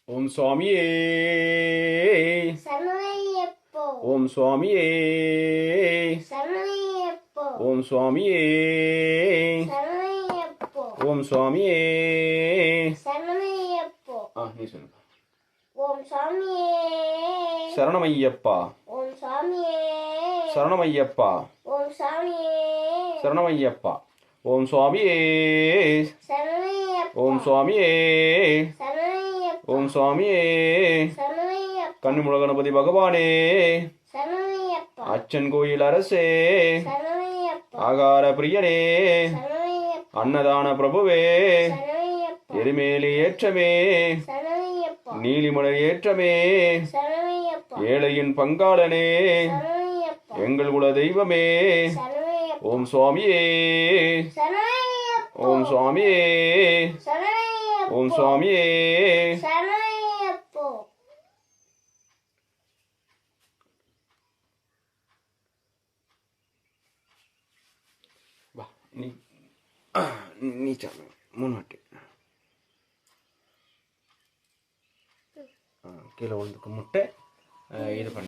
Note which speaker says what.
Speaker 1: ஓம் சுவாமியே
Speaker 2: சரணமையப்போ
Speaker 1: ஓம் சுவாமியே
Speaker 2: சரணமையப்போ
Speaker 1: ஓம் சுவாமியே
Speaker 2: சரணமையப்போ
Speaker 1: ஓம் சுவாமியே
Speaker 2: சரணமையப்போ
Speaker 1: நீ சொல்லுங்க.
Speaker 2: ஓம் சுவாமியே
Speaker 1: சரணமையப்பா
Speaker 2: ஓம் சுவாமியே
Speaker 1: சரணமையப்பா
Speaker 2: ஓம் சுவாமியே
Speaker 1: சரணமையப்பா ஓம் சுவாமியே
Speaker 2: சரணமையப்போ
Speaker 1: ஓம் சுவாமியே
Speaker 2: சரணமையப்போ
Speaker 1: ஓம் சுவாமியே
Speaker 2: சரணமையப்போ
Speaker 1: கன்னிமுல கணபதி பகவானே
Speaker 2: சரணமையப்போ
Speaker 1: அச்சன் கோயில் அரசே
Speaker 2: சரணமையப்போ
Speaker 1: ஆகார பிரியனே
Speaker 2: சரணமையப்போ
Speaker 1: அன்னதான பிரபுவே
Speaker 2: சரணமையப்போ
Speaker 1: எரிமேலி ஏற்றமே
Speaker 2: சரணமையப்போ
Speaker 1: நீலிமலை ஏற்றமே
Speaker 2: சரணமையப்போ
Speaker 1: ஏழையின் பங்காளனே
Speaker 2: சரணமையப்போ
Speaker 1: எங்கள் குல தெய்வமே
Speaker 2: சரணமையப்போ
Speaker 1: ஓம் சுவாமியே
Speaker 2: சரணமையப்போ
Speaker 1: ஓம் சுவாமியே
Speaker 2: சரணமையப்போ
Speaker 1: ஓம் சுவாமியே
Speaker 2: சரணமையப்போ
Speaker 1: வா நீ சாமி 3 வாட்டி கீழே விழுந்துக்கு முட்டை இது பண்ணி